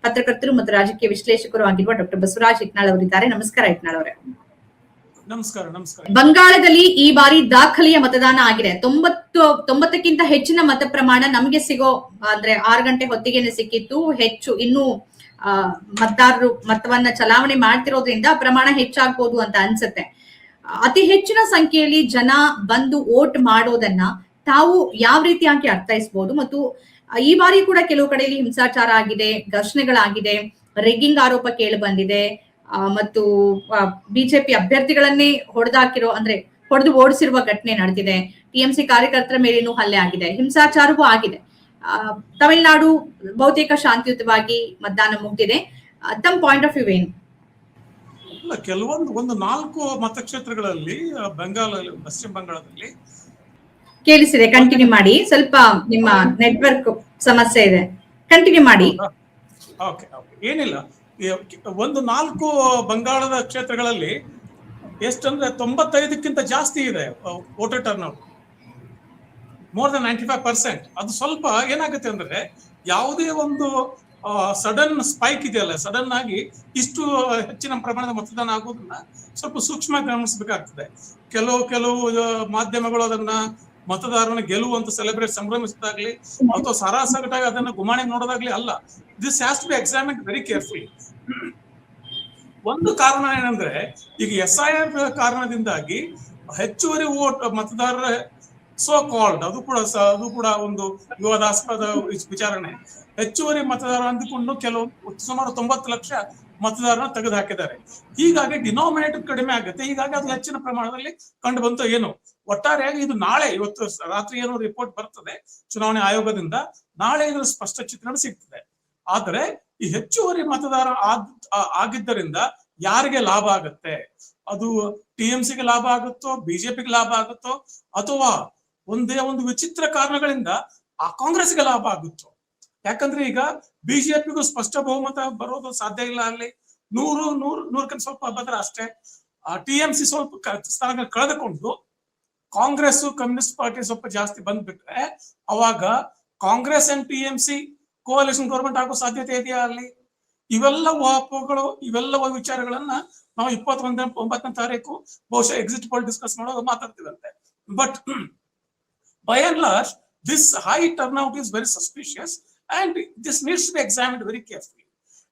ಪತ್ರಕರ್ತರು ಮತ್ತು ರಾಜಕೀಯ ವಿಶ್ಲೇಷಕರು ಆಗಿರುವ ಡಾಕ್ಟರ್ ಬಸವರಾಜ್ ಇಟ್ನಾಳ್ ಅವರಿದ್ದಾರೆ. ನಮಸ್ಕಾರ ಇಟ್ನಾಳ್ ಅವರೇ. ನಮಸ್ಕಾರ. ನಮಸ್ಕಾರ. ಬಂಗಾಳದಲ್ಲಿ ಈ ಬಾರಿ ದಾಖಲೆಯ ಮತದಾನ ಆಗಿದೆ. 90ಕ್ಕಿಂತ ಹೆಚ್ಚಿನ ಮತ ಪ್ರಮಾಣ ನಮಗೆ ಸಿಗೋ ಅಂದ್ರೆ 6 ಗಂಟೆ ಹೊತ್ತಿಗೆನೆ ಸಿಕ್ಕಿತ್ತು. ಹೆಚ್ಚು ಇನ್ನೂ ಮತದಾರರು ಮತವನ್ನ ಚಲಾವಣೆ ಮಾಡ್ತಿರೋದ್ರಿಂದ ಪ್ರಮಾಣ ಹೆಚ್ಚಾಗ್ಬೋದು ಅಂತ ಅನ್ಸುತ್ತೆ. ಅತಿ ಹೆಚ್ಚಿನ ಸಂಖ್ಯೆಯಲ್ಲಿ ಜನ ಬಂದು ವೋಟ್ ಮಾಡೋದನ್ನ ತಾವು ಯಾವ ರೀತಿಯಾಗಿ ಅರ್ಥೈಸಬಹುದು? ಮತ್ತು ಈ ಬಾರಿ ಕೂಡ ಕೆಲವು ಕಡೆಯಲ್ಲಿ ಹಿಂಸಾಚಾರ ಆಗಿದೆ, ಘರ್ಷಣೆಗಳಾಗಿದೆ, ರೆಗ್ಗಿಂಗ್ ಆರೋಪ ಕೇಳಿ ಬಂದಿದೆ ಮತ್ತು ಬಿಜೆಪಿ ಅಭ್ಯರ್ಥಿಗಳನ್ನೇ ಹೊಡೆದು ಓಡಿಸಿರುವ ಘಟನೆ ನಡೆದಿದೆ. ಟಿಎಂಸಿ ಕಾರ್ಯಕರ್ತರ ಮೇಲೇನೂ ಹಲ್ಲೆ ಆಗಿದೆ, ಹಿಂಸಾಚಾರವೂ ಆಗಿದೆ. ತಮಿಳುನಾಡು ಬಹುತೇಕ ಶಾಂತಿಯುತವಾಗಿ ಮತದಾನ ಮುಗಿದಿದೆ. ತಮ್ಮ ಪಾಯಿಂಟ್ ಆಫ್ ವ್ಯೂ ಏನು? ಒಂದು 4 ಮತಕ್ಷೇತ್ರಗಳಲ್ಲಿ ಪಶ್ಚಿಮ ಬಂಗಾಳದಲ್ಲಿ ಕೇಳಿಸಿದೆ. ಕಂಟಿನ್ಯೂ ಮಾಡಿ. ಸ್ವಲ್ಪ ನಿಮ್ಮ ನೆಟ್ವರ್ಕ್ ಸಮಸ್ಯೆ ಇದೆ, ಕಂಟಿನ್ಯೂ ಮಾಡಿ. ಏನಿಲ್ಲ, ಒಂದು 4 ಬಂಗಾಳದ ಕ್ಷೇತ್ರಗಳಲ್ಲಿ ಎಷ್ಟಂದ್ರೆ 95ಕ್ಕಿಂತ ಜಾಸ್ತಿ ಇದೆ ವೋಟರ್ ಟರ್ನ್ಔಟ್, ಮೋರ್ ದನ್ 95%. ಅದು ಸ್ವಲ್ಪ ಏನಾಗುತ್ತೆ ಅಂದ್ರೆ ಯಾವುದೇ ಒಂದು ಸಡನ್ ಸ್ಪೈಕ್ ಇದೆಯಲ್ಲ, ಸಡನ್ ಆಗಿ ಇಷ್ಟು ಹೆಚ್ಚಿನ ಪ್ರಮಾಣದ ಮತದಾನ ಆಗೋದನ್ನ ಸ್ವಲ್ಪ ಸೂಕ್ಷ್ಮ ಗಮನಿಸಬೇಕಾಗ್ತದೆ. ಕೆಲವು ಮಾಧ್ಯಮಗಳು ಅದನ್ನ ಮತದಾರನ ಗೆಲುವು ಅಂತ ಸಂಭ್ರಮಿಸಿದಾಗ್ಲಿ ಅಥವಾ ಸರಾಸಗಟಾಗಿ ಅದನ್ನ ಗುಮಾಣಿ ನೋಡೋದಾಗ್ಲಿ ಅಲ್ಲ. This has to be examined very carefully. ಒಂದು ಕಾರಣ ಏನಂದ್ರೆ ಈಗ SIR ಕಾರಣದಿಂದಾಗಿ ಹೆಚ್ಚುವರಿ ಮತದಾರರ ಸೋ ಕಾಲ್ಡ್ ಅದು ಕೂಡ ಒಂದು ವಿವಾದಾಸ್ಪದ ವಿಚಾರಣೆ. ಹೆಚ್ಚುವರಿ ಮತದಾರ ಅಂದುಕೊಂಡು ಸುಮಾರು 90 ಲಕ್ಷ ಮತದಾರನ ತೆಗೆದು ಹಾಕಿದ್ದಾರೆ. ಹೀಗಾಗಿ ಡಿನಾಮಿನೇಟರ್ ಕಡಿಮೆ ಆಗುತ್ತೆ. ಹೀಗಾಗಿ ಅದು ಹೆಚ್ಚಿನ ಪ್ರಮಾಣದಲ್ಲಿ ಕಂಡು ಬಂತು. ಏನು ಒಟ್ಟಾರೆಯಾಗಿ ಇದು ಇವತ್ತು ರಾತ್ರಿ ಏನೋ ರಿಪೋರ್ಟ್ ಬರ್ತದೆ ಚುನಾವಣೆ ಆಯೋಗದಿಂದ, ನಾಳೆ ಇದರ ಸ್ಪಷ್ಟ ಚಿತ್ರಣ ಸಿಗ್ತದೆ. ಆದ್ರೆ ಈ ಹೆಚ್ಚುವರಿ ಮತದಾರ ಆಗಿದ್ದರಿಂದ ಯಾರಿಗೆ ಲಾಭ ಆಗತ್ತೆ? ಅದು TMCಗೆ ಲಾಭ ಆಗುತ್ತೋ, ಬಿಜೆಪಿಗೆ ಲಾಭ ಆಗುತ್ತೋ, ಅಥವಾ ಒಂದು ವಿಚಿತ್ರ ಕಾರಣಗಳಿಂದ ಕಾಂಗ್ರೆಸ್ಗೆ ಲಾಭ ಆಗುತ್ತೋ? ಯಾಕಂದ್ರೆ ಈಗ ಬಿಜೆಪಿಗೂ ಸ್ಪಷ್ಟ ಬಹುಮತ ಬರೋದು ಸಾಧ್ಯ ಇಲ್ಲ. ಅಲ್ಲಿ 100 ಸ್ವಲ್ಪ ಬಂದ್ರೆ ಅಷ್ಟೇ. TMC ಸ್ವಲ್ಪ ಸ್ಥಾನ ಕಳೆದುಕೊಂಡು ಕಾಂಗ್ರೆಸ್ ಕಮ್ಯುನಿಸ್ಟ್ ಪಾರ್ಟಿ ಸ್ವಲ್ಪ ಜಾಸ್ತಿ ಬಂದ್ಬಿಟ್ರೆ ಅವಾಗ ಕಾಂಗ್ರೆಸ್ ಅಂಡ್ TMC ಕೋalition ಗವರ್ಮೆಂಟ್ ಆಗೋ ಸಾಧ್ಯತೆ ಇದೆಯಾ ಅಲ್ಲಿ? ಇವೆಲ್ಲ ವಿಚಾರಗಳನ್ನ ನಾವು 29ನೇ ತಾರೀಕು ಬಹುಶಃ ಎಕ್ಸಿಟ್ ಪೋಲ್ ಡಿಸ್ಕಸ್ ಮಾಡೋದು ಮಾತಾಡ್ತೀವಂತೆ. But by and large, this high turnout is very suspicious and this needs to be examined very carefully.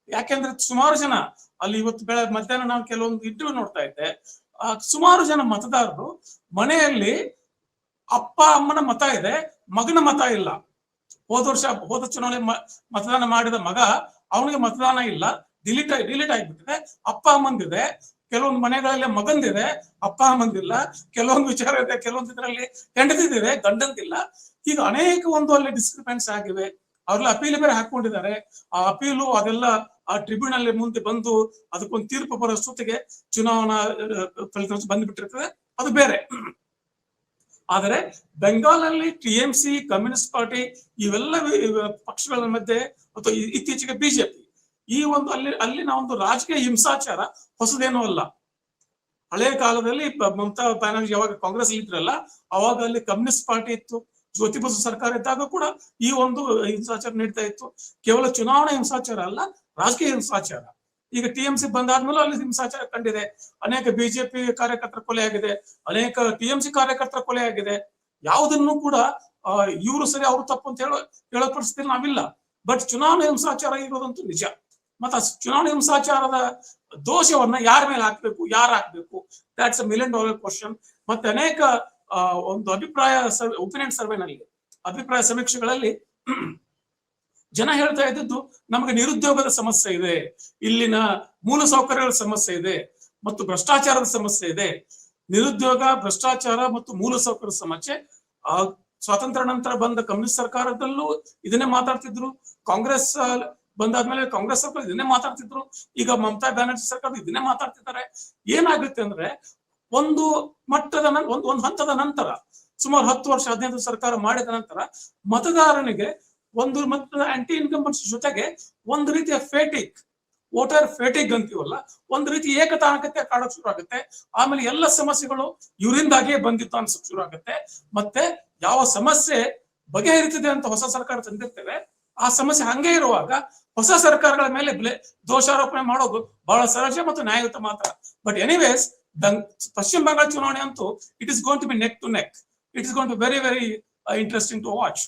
ಯಾಕೆಂದ್ರೆ ಸುಮಾರು ಜನ ಅಲ್ಲಿ ಇವತ್ತು ಮಧ್ಯಾಹ್ನ ನಾನು ಕೆಲವೊಂದು ಇಂಟರ್ವ್ಯೂ ನೋಡ್ತಾ ಇದ್ದೆ. ಸುಮಾರು ಜನ ಮತದಾರರು ಮನೆಯಲ್ಲಿ ಅಪ್ಪ ಅಮ್ಮನ ಮತ ಇದೆ, ಮಗನ ಮತ ಇಲ್ಲ. ಹೋದ ಚುನಾವಣೆ ಮತದಾನ ಮಾಡಿದ ಮಗ, ಅವನಿಗೆ ಮತದಾನ ಇಲ್ಲ, ಡಿಲೀಟ್ ಆಗಿಬಿಟ್ಟಿದೆ. ಅಪ್ಪ ಅಮ್ಮಂದಿದೆ, ಕೆಲವೊಂದು ಮನೆಗಳಲ್ಲಿ ಮಗಂದಿದೆ, ಅಪ್ಪ ಅಮ್ಮಂದಿಲ್ಲ. ಕೆಲವೊಂದು ವಿಚಾರ ಇದೆ, ಕೆಲವೊಂದು ಇದರಲ್ಲಿ ಹೆಂಡತಿದೆ, ಗಂಡಂದಿಲ್ಲ. ಈಗ ಅನೇಕ ಅಲ್ಲಿ ಡಿಸ್ಕ್ರಿಪೆನ್ಸಿ ಆಗಿವೆ. ಅವ್ರೆಲ್ಲ ಅಪೀಲ್ ಬೇರೆ ಹಾಕೊಂಡಿದ್ದಾರೆ. ಆ ಅಪೀಲು ಅದೆಲ್ಲ ಆ ಟ್ರಿಬ್ಯುನಲ್ ಮುಂದೆ ಬಂದು ಅದಕ್ಕೊಂದು ತೀರ್ಪು ಬರೋಷ್ಟೊತ್ತಿಗೆ ಚುನಾವಣಾ ಫಲಿತಾಂಶ ಬಂದ್ಬಿಟ್ಟಿರ್ತದೆ, ಅದು ಬೇರೆ. ಆದರೆ ಬೆಂಗಾಲಲ್ಲಿ TMC, ಕಮ್ಯುನಿಸ್ಟ್ ಪಾರ್ಟಿ ಇವೆಲ್ಲ ಪಕ್ಷಗಳ ಮಧ್ಯೆ ಅಥವಾ ಇತ್ತೀಚೆಗೆ ಬಿಜೆಪಿ ಈ ಅಲ್ಲಿನ ಒಂದು ರಾಜಕೀಯ ಹಿಂಸಾಚಾರ ಹೊಸದೇನೂ ಅಲ್ಲ. ಹಳೆಯ ಕಾಲದಲ್ಲಿ ಮಮತಾ ಬ್ಯಾನರ್ಜಿ ಯಾವಾಗ ಕಾಂಗ್ರೆಸ್ ಇದ್ರಲ್ಲ ಅವಾಗ ಅಲ್ಲಿ ಕಮ್ಯುನಿಸ್ಟ್ ಪಾರ್ಟಿ ಇತ್ತು, ಜ್ಯೋತಿ ಬಸು ಸರ್ಕಾರ ಇದ್ದಾಗ ಕೂಡ ಈ ಒಂದು ಹಿಂಸಾಚಾರ ನಡೀತಾ ಇತ್ತು. ಕೇವಲ ಚುನಾವಣಾ ಹಿಂಸಾಚಾರ ಅಲ್ಲ, ರಾಜಕೀಯ ಹಿಂಸಾಚಾರ. ಈಗ TMC ಬಂದಾದ್ಮೇಲೆ ಅಲ್ಲಿ ಹಿಂಸಾಚಾರ ಕಂಡಿದೆ. ಅನೇಕ ಬಿಜೆಪಿ ಕಾರ್ಯಕರ್ತರ ಕೊಲೆ ಆಗಿದೆ, ಅನೇಕ TMC ಕಾರ್ಯಕರ್ತರ ಕೊಲೆ ಆಗಿದೆ. ಯಾವುದನ್ನು ಕೂಡ ಇವರು ಸರಿ ಅವರು ತಪ್ಪು ಅಂತ ಹೇಳೋ ಪರಿಸ್ಥಿತಿ ನಾವಿಲ್ಲ. ಬಟ್ ಚುನಾವಣಾ ಹಿಂಸಾಚಾರ ಇರೋದಂತೂ ನಿಜ. ಮತ್ತೆ ಚುನಾವಣಾ ಹಿಂಸಾಚಾರದ ದೋಷವನ್ನ ಯಾರ ಮೇಲೆ ಹಾಕ್ಬೇಕು, ಯಾರು ಹಾಕ್ಬೇಕು, ದಟ್ಸ್ $1 million ಕ್ವಶನ್. ಮತ್ತೆ ಅನೇಕ ಒಂದು ಒಪಿನಿಯನ್ ಸರ್ವೆನಲ್ಲಿ, ಅಭಿಪ್ರಾಯ ಸಮೀಕ್ಷೆಗಳಲ್ಲಿ ಜನ ಹೇಳ್ತಾ ಇದ್ದದ್ದು ನಮಗೆ ನಿರುದ್ಯೋಗದ ಸಮಸ್ಯೆ ಇದೆ, ಇಲ್ಲಿನ ಮೂಲ ಸೌಕರ್ಯಗಳ ಸಮಸ್ಯೆ ಇದೆ ಮತ್ತು ಭ್ರಷ್ಟಾಚಾರದ ಸಮಸ್ಯೆ ಇದೆ. ನಿರುದ್ಯೋಗ, ಭ್ರಷ್ಟಾಚಾರ ಮತ್ತು ಮೂಲ ಸೌಕರ್ಯದ ಸಮಸ್ಯೆ ಸ್ವಾತಂತ್ರ್ಯ ನಂತರ ಬಂದ ಕಮ್ಯುನಿಸ್ಟ್ ಸರ್ಕಾರದಲ್ಲೂ ಇದನ್ನೇ ಮಾತಾಡ್ತಿದ್ರು. ಕಾಂಗ್ರೆಸ್ ಬಂದಾದ್ಮೇಲೆ ಕಾಂಗ್ರೆಸ್ ಸರ್ಕಾರ ಇದನ್ನೇ ಮಾತಾಡ್ತಿದ್ರು. ಈಗ ಮಮತಾ ಬ್ಯಾನರ್ಜಿ ಸರ್ಕಾರ ಇದನ್ನೇ ಮಾತಾಡ್ತಿದ್ದಾರೆ. ಏನಾಗುತ್ತೆ ಅಂದ್ರೆ ಒಂದು ಹಂತದ ನಂತರ, ಸುಮಾರು 10 ವರ್ಷ 15 ಸರ್ಕಾರ ಮಾಡಿದ ನಂತರ ಮತದಾರನಿಗೆ ಒಂದು ಮತದ ಆಂಟಿ ಇನ್ಕಂಬನ್ಸ್ ಜೊತೆಗೆ ಒಂದು ರೀತಿಯ ವೋಟರ್ ಫೇಟಿಕ್ ಅಂತೀವಲ್ಲ, ಒಂದು ರೀತಿ ಏಕತಾನಕತೆ ಕಾಡೋಕ್ ಶುರು ಆಗುತ್ತೆ. ಆಮೇಲೆ ಎಲ್ಲ ಸಮಸ್ಯೆಗಳು ಇವರಿಂದಾಗಿಯೇ ಬಂದಿತ್ತು ಅನ್ಸಕ್ ಶುರು ಆಗುತ್ತೆ. ಮತ್ತೆ ಯಾವ ಸಮಸ್ಯೆ ಬಗೆಹರಿತಿದೆ ಅಂತ ಹೊಸ ಸರ್ಕಾರ ತಂದಿರ್ತೇವೆ, ಆ ಸಮಸ್ಯೆ ಹಂಗೆ ಇರುವಾಗ ಹೊಸ ಸರ್ಕಾರಗಳ ಮೇಲೆ ದೋಷಾರೋಪಣೆ ಮಾಡೋದು ಬಹಳ ಸಹಜ ಮತ್ತು ನ್ಯಾಯಯುತ ಮಾತ್ರ. ಬಟ್ ಎನಿವೇಸ್, ಪಶ್ಚಿಮ ಬಂಗಾಳ ಚುನಾವಣೆ ಅಂತೂ it is going to be neck to neck. It is going to very very interesting to watch.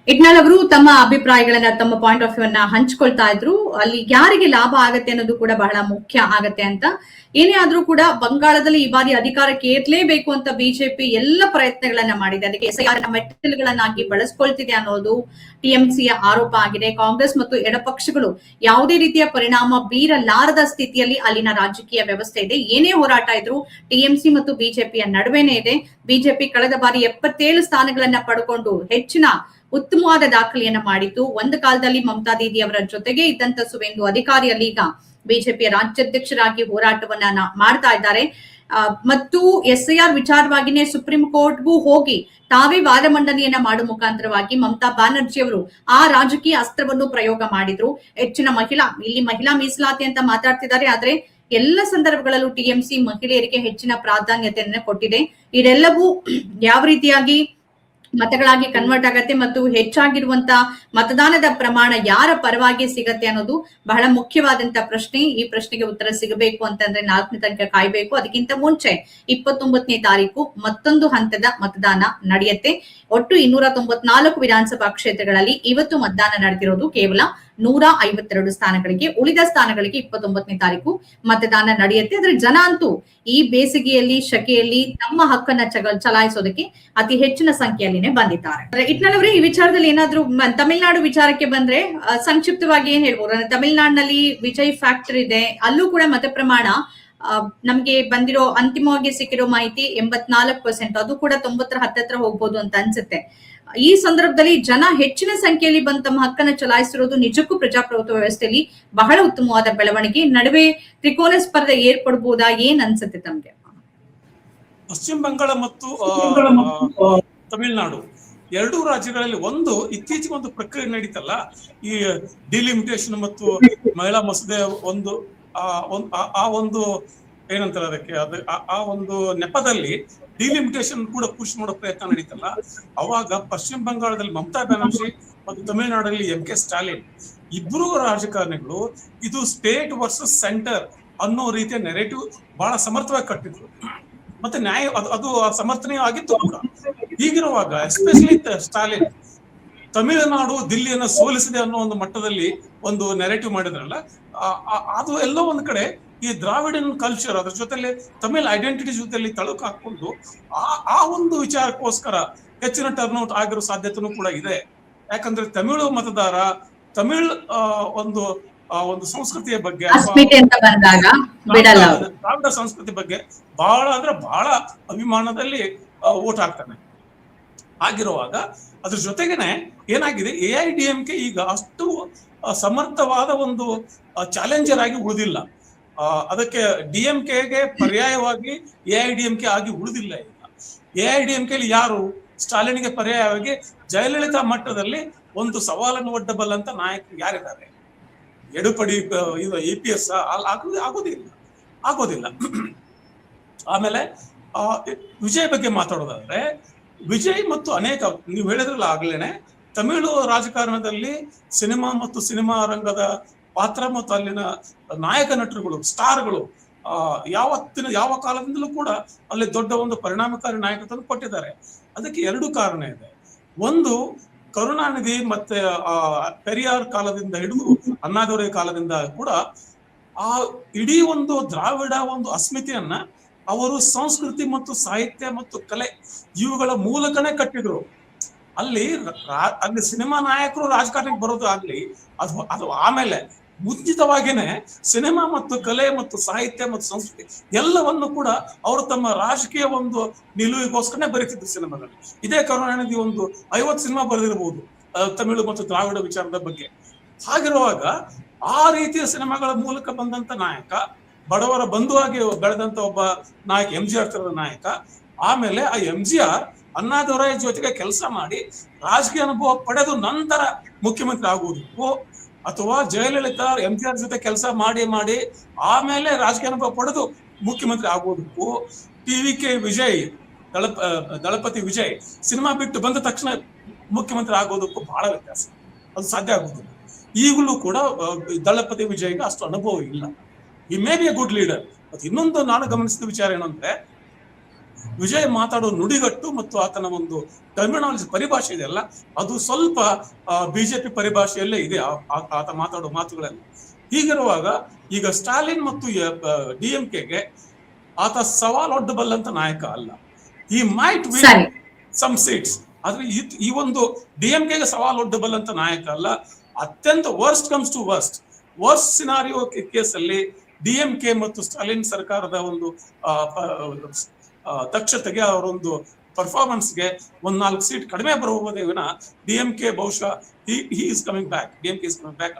Itnal ಅವರು ತಮ್ಮ ಅಭಿಪ್ರಾಯಗಳನ್ನ, ತಮ್ಮ ಪಾಯಿಂಟ್ ಆಫ್ ವ್ಯೂ ಅನ್ನ ಹಂಚ್ಕೊಳ್ತಾ ಇದ್ರು. ಅಲ್ಲಿ ಯಾರಿಗೆ ಲಾಭ ಆಗತ್ತೆ ಅನ್ನೋದು ಕೂಡ ಬಹಳ ಮುಖ್ಯ ಆಗತ್ತೆ ಅಂತ. ಏನೇ ಆದ್ರೂ ಕೂಡ ಬಂಗಾಳದಲ್ಲಿ ಈ ಬಾರಿ ಅಧಿಕಾರಕ್ಕೆ ಏರ್ಲೇಬೇಕು ಅಂತ ಬಿಜೆಪಿ ಎಲ್ಲ ಪ್ರಯತ್ನಗಳನ್ನ ಮಾಡಿದೆ. ಅದಕ್ಕೆ SIR ಮೆಟ್ಟಿಲುಗಳನ್ನಾಗಿ ಬಳಸ್ಕೊಳ್ತಿದೆ ಅನ್ನೋದು ಟಿಎಂಸಿಯ ಆರೋಪ ಆಗಿದೆ. ಕಾಂಗ್ರೆಸ್ ಮತ್ತು ಎಡಪಕ್ಷಗಳು ಯಾವುದೇ ರೀತಿಯ ಪರಿಣಾಮ ಬೀರಲಾರದ ಸ್ಥಿತಿಯಲ್ಲಿ ಅಲ್ಲಿನ ರಾಜಕೀಯ ವ್ಯವಸ್ಥೆ ಇದೆ. ಏನೇ ಹೋರಾಟ ಇದ್ರು ಟಿಎಂಸಿ ಮತ್ತು ಬಿಜೆಪಿಯ ನಡುವೆನೇ ಇದೆ. ಬಿಜೆಪಿ ಕಳೆದ ಬಾರಿ 77 ಸ್ಥಾನಗಳನ್ನ ಪಡ್ಕೊಂಡು ಹೆಚ್ಚಿನ ಉತ್ತಮವಾದ ದಾಖಲೆಯನ್ನ ಮಾಡಿತ್ತು. ಒಂದು ಕಾಲದಲ್ಲಿ ಮಮತಾ ದೀದಿ ಅವರ ಜೊತೆಗೆ ಇದ್ದಂತ ಸುವೇಂದು ಅಧಿಕಾರಿಯಲ್ಲಿ ಈಗ ಬಿಜೆಪಿಯ ರಾಜ್ಯಾಧ್ಯಕ್ಷರಾಗಿ ಹೋರಾಟವನ್ನ ಮಾಡ್ತಾ ಇದ್ದಾರೆ. ಮತ್ತು SIR ವಿಚಾರವಾಗಿನೇ ಸುಪ್ರೀಂ ಕೋರ್ಟ್ಗೂ ಹೋಗಿ ತಾವೇ ವಾದ ಮಂಡನೆಯನ್ನ ಮಾಡುವ ಮುಖಾಂತರವಾಗಿ ಮಮತಾ ಬ್ಯಾನರ್ಜಿ ಅವರು ಆ ರಾಜಕೀಯ ಅಸ್ತ್ರವನ್ನು ಪ್ರಯೋಗ ಮಾಡಿದ್ರು. ಹೆಚ್ಚಿನ ಮಹಿಳಾ ಮೀಸಲಾತಿ ಅಂತ ಮಾತಾಡ್ತಿದ್ದಾರೆ. ಆದ್ರೆ ಎಲ್ಲ ಸಂದರ್ಭಗಳಲ್ಲೂ ಟಿಎಂಸಿ ಮಹಿಳೆಯರಿಗೆ ಹೆಚ್ಚಿನ ಪ್ರಾಧಾನ್ಯತೆಯನ್ನ ಕೊಟ್ಟಿದೆ. ಇದೆಲ್ಲವೂ ಯಾವ ರೀತಿಯಾಗಿ ಮತಗಳಾಗಿ ಕನ್ವರ್ಟ್ ಆಗತ್ತೆ ಮತ್ತು ಹೆಚ್ಚಾಗಿರುವಂತ ಮತದಾನದ ಪ್ರಮಾಣ ಯಾರ ಪರವಾಗಿ ಸಿಗತ್ತೆ ಅನ್ನೋದು ಬಹಳ ಮುಖ್ಯವಾದಂತ ಪ್ರಶ್ನೆ. ಈ ಪ್ರಶ್ನೆಗೆ ಉತ್ತರ ಸಿಗಬೇಕು ಅಂತಂದ್ರೆ 4ನೇ ತಾರೀಕು ಕಾಯ್ಬೇಕು. ಅದಕ್ಕಿಂತ ಮುಂಚೆ 29ನೇ ತಾರೀಕು ಮತ್ತೊಂದು ಹಂತದ ಮತದಾನ ನಡೆಯುತ್ತೆ. ಒಟ್ಟು 294 ವಿಧಾನಸಭಾ ಕ್ಷೇತ್ರಗಳಲ್ಲಿ ಇವತ್ತು ಮತದಾನ ನಡೆದಿರೋದು ಕೇವಲ 152 ಸ್ಥಾನಗಳಿಗೆ. ಉಳಿದ ಸ್ಥಾನಗಳಿಗೆ 29ನೇ ತಾರೀಕು ಮತದಾನ ನಡೆಯುತ್ತೆ. ಆದ್ರೆ ಜನ ಅಂತೂ ಈ ಬೇಸಿಗೆಯಲ್ಲಿ, ಶಕೆಯಲ್ಲಿ ತಮ್ಮ ಹಕ್ಕನ್ನ ಚಲಾಯಿಸೋದಕ್ಕೆ ಅತಿ ಹೆಚ್ಚಿನ ಸಂಖ್ಯೆಯಲ್ಲಿನೇ ಬಂದಿದ್ದಾರೆ. ಇಟ್ನಾಳ್ ಅವರೇ, ಈ ವಿಚಾರದಲ್ಲಿ ಏನಾದ್ರೂ ತಮಿಳುನಾಡು ವಿಚಾರಕ್ಕೆ ಬಂದ್ರೆ ಸಂಕ್ಷಿಪ್ತವಾಗಿ ಏನ್ ಹೇಳ್ಬೋದು? ತಮಿಳುನಾಡಿನಲ್ಲಿ ವಿಜಯ್ ಫ್ಯಾಕ್ಟರ್ ಇದೆ, ಅಲ್ಲೂ ಕೂಡ ಮತ ಪ್ರಮಾಣ ನಮ್ಗೆ ಬಂದಿರೋ ಅಂತಿಮವಾಗಿ ಸಿಕ್ಕಿರೋ ಮಾಹಿತಿ 84%. ಅದು ಕೂಡ 90ರ ಹತ್ತತ್ರ ಹೋಗ್ಬೋದು ಅಂತ ಅನ್ಸುತ್ತೆ. ಈ ಸಂದರ್ಭದಲ್ಲಿ ಜನ ಹೆಚ್ಚಿನ ಸಂಖ್ಯೆಯಲ್ಲಿ ಬಂದು ತಮ್ಮ ಹಕ್ಕನ್ನು ಚಲಾಯಿಸಿರೋದು ನಿಜಕ್ಕೂ ಪ್ರಜಾಪ್ರಭುತ್ವ ವ್ಯವಸ್ಥೆಯಲ್ಲಿ ಬಹಳ ಉತ್ತಮವಾದ ಬೆಳವಣಿಗೆ. ನಡುವೆ ತ್ರಿಕೋನ ಸ್ಪರ್ಧೆ ಏರ್ಪಡಬಹುದಾ? ಏನ್ ಅನ್ಸುತ್ತೆ ತಮ್ಗೆ? ಪಶ್ಚಿಮ ಬಂಗಾಳ ಮತ್ತು ತಮಿಳುನಾಡು ಎರಡೂ ರಾಜ್ಯಗಳಲ್ಲಿ ಇತ್ತೀಚೆಗೆ ಒಂದು ಪ್ರಕ್ರಿಯೆ ನಡೀತಲ್ಲ, ಈ ಡಿಲಿಮಿಟೇಷನ್ ಮತ್ತು ಮಹಿಳಾ ಮಸೂದೆ ಒಂದು ಏನಂತಾರೆ ಅದಕ್ಕೆ, ಆ ಒಂದು ನೆಪದಲ್ಲಿ ಡಿಲಿಮಿಟೇಷನ್ ಕೂಡ ಪುಷ್ ಮಾಡೋ ಪ್ರಯತ್ನ ನಡೀತಲ್ಲ, ಅವಾಗ ಪಶ್ಚಿಮ ಬಂಗಾಳದಲ್ಲಿ ಮಮತಾ ಬ್ಯಾನರ್ಜಿ ಮತ್ತು ತಮಿಳುನಾಡಲ್ಲಿ MK ಸ್ಟಾಲಿನ್ ಇಬ್ಬರು ರಾಜಕಾರಣಿಗಳು ಇದು ಸ್ಟೇಟ್ ವರ್ಸಸ್ ಸೆಂಟರ್ ಅನ್ನೋ ರೀತಿಯ ನೆರೇಟಿವ್ ಬಹಳ ಸಮರ್ಥವಾಗಿ ಕಟ್ಟಿದ್ರು. ಮತ್ತೆ ನ್ಯಾಯ ಅದು ಸಮರ್ಥನೀಯ ಆಗಿತ್ತು ಕೂಡ. ಹೀಗಿರುವಾಗ ಎಸ್ಪೆಷಲಿ ಸ್ಟಾಲಿನ್ ತಮಿಳುನಾಡು ದಿಲ್ಲಿಯನ್ನ ಸೋಲಿಸಿದೆ ಅನ್ನೋ ಒಂದು ಮಟ್ಟದಲ್ಲಿ ಒಂದು ನೆರೇಟಿವ್ ಮಾಡಿದ್ರಲ್ಲ, ಅದು ಎಲ್ಲೋ ಒಂದ್ ಕಡೆ ಈ ದ್ರಾವಿಡನ್ ಕಲ್ಚರ್ ಅದ್ರ ಜೊತೆಲಿ ತಮಿಳ್ ಐಡೆಂಟಿಟಿ ಜೊತೆಲಿ ತಳುಕು ಹಾಕೊಂಡು ಆ ಒಂದು ವಿಚಾರಕ್ಕೋಸ್ಕರ ಹೆಚ್ಚಿನ ಟರ್ನ್ಔಟ್ ಆಗಿರೋ ಸಾಧ್ಯತೆನೂ ಕೂಡ ಇದೆ. ಯಾಕಂದ್ರೆ ತಮಿಳು ಮತದಾರ ತಮಿಳ್ ಒಂದು ಸಂಸ್ಕೃತಿಯ ಬಗ್ಗೆ, ದ್ರಾವಿಡ ಸಂಸ್ಕೃತಿ ಬಗ್ಗೆ ಬಹಳ ಅಭಿಮಾನದಲ್ಲಿ ವೋಟ್ ಹಾಕ್ತಾನೆ. ಆಗಿರುವಾಗ ಅದ್ರ ಜೊತೆಗೇನೆ ಏನಾಗಿದೆ, AIDMK ಈಗ ಅಷ್ಟು ಸಮರ್ಥವಾದ ಒಂದು ಚಾಲೆಂಜರ್ ಆಗಿ ಉಳಿದಿಲ್ಲ. ಅದಕ್ಕೆ DMKಗೆ ಪರ್ಯಾಯವಾಗಿ AIDMK ಆಗಿ ಉಳಿದಿಲ್ಲ. ಈಗ AIDMK ಯಾರು ಸ್ಟಾಲಿನ್ಗೆ ಪರ್ಯಾಯವಾಗಿ ಜಯಲಲಿತಾ ಮಟ್ಟದಲ್ಲಿ ಒಂದು ಸವಾಲನ್ನು ಒಡ್ಡಬಲ್ಲಂತ ನಾಯಕರು ಯಾರಿದ್ದಾರೆ? ಎಡುಪಡಿ EPS ಆಗೋದಿಲ್ಲ. ಆಮೇಲೆ ವಿಜಯ್ ಬಗ್ಗೆ ಮಾತಾಡೋದಾದ್ರೆ, ವಿಜಯ್ ಮತ್ತು ಅನೇಕ ನೀವು ಹೇಳಿದ್ರಲ್ಲ ಆಗ್ಲೇನೆ, ತಮಿಳು ರಾಜಕಾರಣದಲ್ಲಿ ಸಿನಿಮಾ ಮತ್ತು ಸಿನಿಮಾ ರಂಗದ ಪಾತ್ರ ಮತ್ತು ಅಲ್ಲಿನ ನಾಯಕ ನಟರುಗಳು, ಸ್ಟಾರ್ಗಳು ಯಾವ ಕಾಲದಿಂದಲೂ ಕೂಡ ಅಲ್ಲಿ ದೊಡ್ಡ ಒಂದು ಪರಿಣಾಮಕಾರಿ ನಾಯಕತ್ವ ಕೊಟ್ಟಿದ್ದಾರೆ. ಅದಕ್ಕೆ 2 ಕಾರಣ ಇದೆ. ಒಂದು, ಕರುಣಾನಿಧಿ ಮತ್ತೆ ಪೆರಿಯಾರ್ ಕಾಲದಿಂದ ಹಿಡಿದು ಅಣ್ಣಾದೊರೈ ಕಾಲದಿಂದ ಕೂಡ ಆ ಇಡೀ ಒಂದು ದ್ರಾವಿಡ ಒಂದು ಅಸ್ಮಿತೆಯನ್ನ ಅವರು ಸಂಸ್ಕೃತಿ ಮತ್ತು ಸಾಹಿತ್ಯ ಮತ್ತು ಕಲೆ ಇವುಗಳ ಮೂಲಕನೇ ಕಟ್ಟಿದ್ರು. ಅಲ್ಲಿ ಸಿನಿಮಾ ನಾಯಕರು ರಾಜಕಾರಣಕ್ಕೆ ಬರೋದು ಆಗ್ಲಿ, ಅದು ಆಮೇಲೆ ಮುಂಚಿತವಾಗಿನೇ ಸಿನಿಮಾ ಮತ್ತು ಕಲೆ ಮತ್ತು ಸಾಹಿತ್ಯ ಮತ್ತು ಸಂಸ್ಕೃತಿ ಎಲ್ಲವನ್ನು ಕೂಡ ಅವರು ತಮ್ಮ ರಾಜಕೀಯ ಒಂದು ನಿಲುವಿಗೋಸ್ಕರನೇ ಬರೀತಿದ್ರು ಸಿನಿಮಾದಲ್ಲಿ. ಇದೇ ಕರುಣಾನಿಧಿ ಒಂದು 50 ಸಿನಿಮಾ ಬರೆದಿರಬಹುದು ತಮಿಳು ಮತ್ತು ದ್ರಾವಿಡ ವಿಚಾರದ ಬಗ್ಗೆ. ಹಾಗಿರುವಾಗ ಆ ರೀತಿಯ ಸಿನಿಮಾಗಳ ಮೂಲಕ ಬಂದಂತ ನಾಯಕ, ಬಡವರ ಬಂಧುವಾಗಿ ಬೆಳೆದಂತ ಒಬ್ಬ ನಾಯಕ MGR ತರದ ನಾಯಕ. ಆಮೇಲೆ ಆ MGR ಅಣ್ಣಾದೊರೈ ಜೊತೆಗೆ ಕೆಲಸ ಮಾಡಿ ರಾಜಕೀಯ ಅನುಭವ ಪಡೆದು ನಂತರ ಮುಖ್ಯಮಂತ್ರಿ ಆಗುವುದಕ್ಕೂ, ಅಥವಾ ಜಯಲಲಿತಾ MGR ಜೊತೆ ಕೆಲಸ ಮಾಡಿ ಆಮೇಲೆ ರಾಜಕೀಯ ಅನುಭವ ಪಡೆದು ಮುಖ್ಯಮಂತ್ರಿ ಆಗುವುದಕ್ಕೂ, TVK ವಿಜಯ್ ದಳಪತಿ ವಿಜಯ್ ಸಿನಿಮಾ ಬಿಟ್ಟು ಬಂದ ತಕ್ಷಣ ಮುಖ್ಯಮಂತ್ರಿ ಆಗೋದಕ್ಕೂ ಬಹಳ ವ್ಯತ್ಯಾಸ, ಅದು ಸಾಧ್ಯ ಆಗೋದಿಲ್ಲ. ಈಗಲೂ ಕೂಡ ದಳಪತಿ ವಿಜಯ್ಗೆ ಅಷ್ಟು ಅನುಭವ ಇಲ್ಲ. ಈ may be A good leader. ಮತ್ತು ಇನ್ನೊಂದು ನಾನು ಗಮನಿಸಿದ ವಿಚಾರ ಏನಂದ್ರೆ, ವಿಜಯ್ ಮಾತಾಡೋ ನುಡಿಗಟ್ಟು ಮತ್ತು ಆತನ ಒಂದು ಟರ್ಮಿನಾಲಜಿ ಪರಿಭಾಷೆ ಇದೆಯಲ್ಲ, ಅದು ಸ್ವಲ್ಪ ಬಿಜೆಪಿ ಪರಿಭಾಷೆಯಲ್ಲೇ ಇದೆ ಆತ ಮಾತಾಡೋ ಮಾತುಗಳೆಲ್ಲ. ಹೀಗಿರುವಾಗ ಈಗ ಸ್ಟಾಲಿನ್ ಮತ್ತು DMKಗೆ ಆತ ಸವಾಲೊಡ್ಡಬಲ್ಲಂತ ನಾಯಕ ಅಲ್ಲ. ಈ ಮೈಟ್ ವಿನ್ ಸಮ್ ಸೀಟ್ಸ್, ಆದ್ರೆ ಈ ಒಂದು DMKಗೆ ಸವಾಲೊಡ್ಡಬಲ್ಲಂತ ನಾಯಕ ಅಲ್ಲ. ಅತ್ಯಂತ worst comes to worst scenario ಕೇಸಲ್ಲಿ DMK ಮತ್ತು ಸ್ಟಾಲಿನ್ ಸರ್ಕಾರದ ಒಂದು ದಕ್ಷತೆಗೆ, ಅವರೊಂದು ಪರ್ಫಾರ್ಮೆನ್ಸ್ಗೆ 1-4 ಸೀಟ್ ಕಡಿಮೆ ಬರಬಹುದೇ ವಿನ DMK ಬಹುಶಃ he is coming back. DMK is coming back.